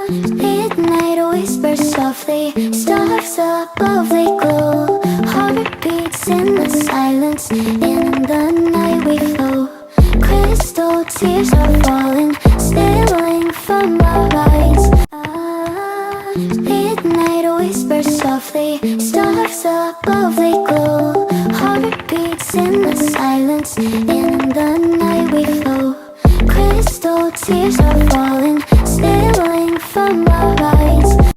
Midnight whispers softly, stars above they glow. Heartbeats in the silence, in the night we flow. Crystal tears are falling, spilling from our eyes. Midnight whispers softly, stars above they glow. Heartbeats in the silence, in the night we flow. Crystal tears are falling.